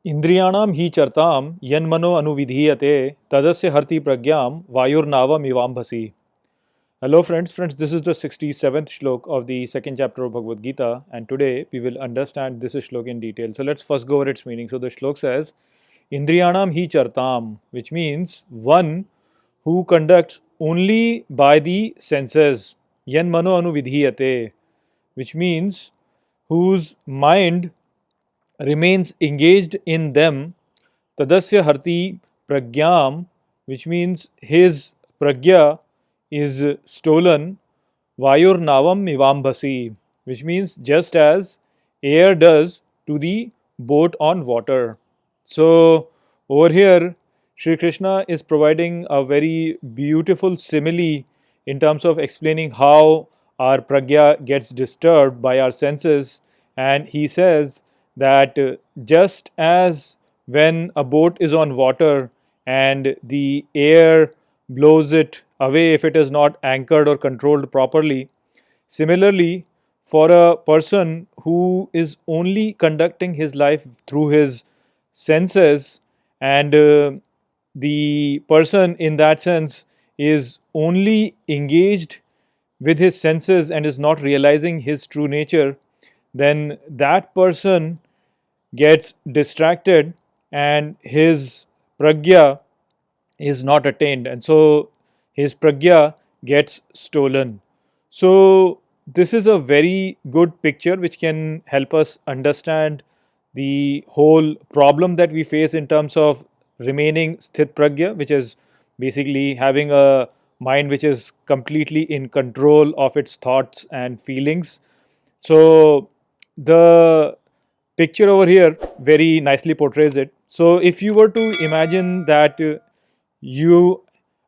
इंद्रियाणाम ही चरताम यन्मनो अनुविधीयते तदस्य हरति Pragyam वायुर्नावम इवाम्भसी. Hello friends, this is the 67th shlok of the second chapter of Bhagavad Gita, and today we will understand this shlok in detail. So let's first go over its meaning. So the shlok says, Indriyanam hi chartam, which means one who conducts only by the senses, yan mano anuvidhiyate, which means whose mind remains engaged in them, Tadasya Harti Pragyam, which means his Pragya is stolen, Vayur Navam Mivambhasi, which means just as air does to the boat on water. So, over here, Sri Krishna is providing a very beautiful simile in terms of explaining how our pragya gets disturbed by our senses, and he says that just as when a boat is on water and the air blows it away if it is not anchored or controlled properly, similarly, for a person who is only conducting his life through his senses, and the person in that sense is only engaged with his senses and is not realizing his true nature, then that person gets distracted and his pragya is not attained, and so his pragya gets stolen. So this is a very good picture which can help us understand the whole problem that we face in terms of remaining sthit pragya, which is basically having a mind which is completely in control of its thoughts and feelings. So the picture over here very nicely portrays it. So if you were to imagine that you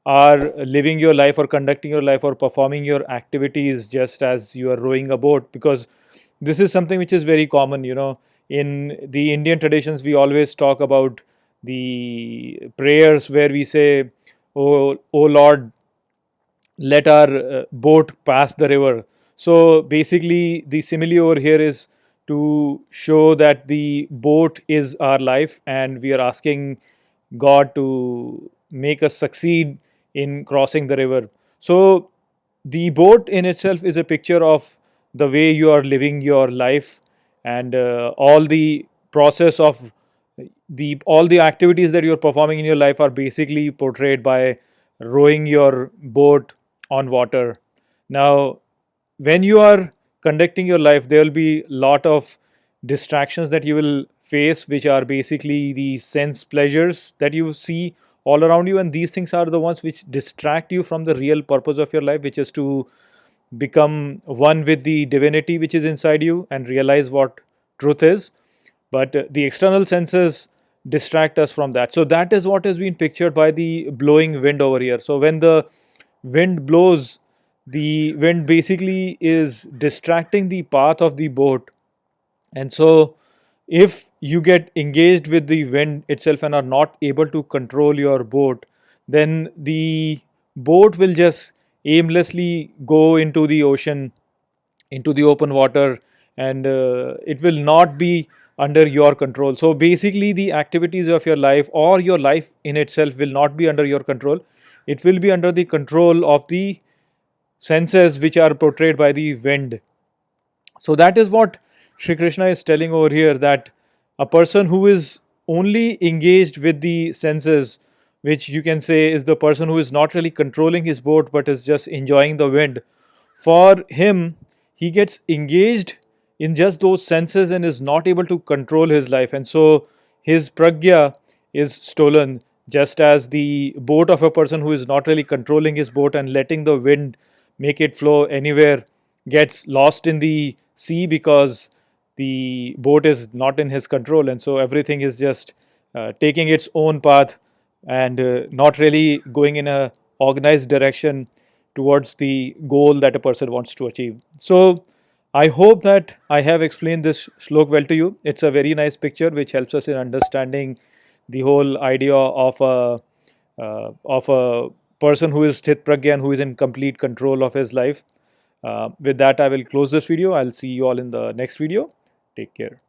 are living your life or conducting your life or performing your activities just as you are rowing a boat, because this is something which is very common, in the Indian traditions we always talk about the prayers where we say, oh Lord, let our boat pass the river. So basically, the simile over here is to show that the boat is our life, and we are asking God to make us succeed in crossing the river. So the boat in itself is a picture of the way you are living your life, and all the process of the all the activities that you're performing in your life are basically portrayed by rowing your boat on water. Now, when you are conducting your life, there will be a lot of distractions that you will face, which are basically the sense pleasures that you see all around you, and these things are the ones which distract you from the real purpose of your life, which is to become one with the divinity which is inside you and realize what truth is. But the external senses distract us from that. So that is what has been pictured by the blowing wind over here. So when the wind blows, the wind basically is distracting the path of the boat, and so if you get engaged with the wind itself and are not able to control your boat, then the boat will just aimlessly go into the ocean, into the open water, and it will not be under your control. So basically, the activities of your life or your life in itself will not be under your control. It will be under the control of the senses which are portrayed by the wind. So that is what Sri Krishna is telling over here, that a person who is only engaged with the senses, which you can say is the person who is not really controlling his boat but is just enjoying the wind, for him, he gets engaged in just those senses and is not able to control his life. And so his pragya is stolen, just as the boat of a person who is not really controlling his boat and letting the wind make it flow anywhere gets lost in the sea because the boat is not in his control, and so everything is just taking its own path and not really going in a organized direction towards the goal that a person wants to achieve. So I hope that I have explained this shlok well to you. It's a very nice picture which helps us in understanding the whole idea of a person who is sthit pragya and who is in complete control of his life. With that, I will close this video. I'll see you all in the next video. Take care.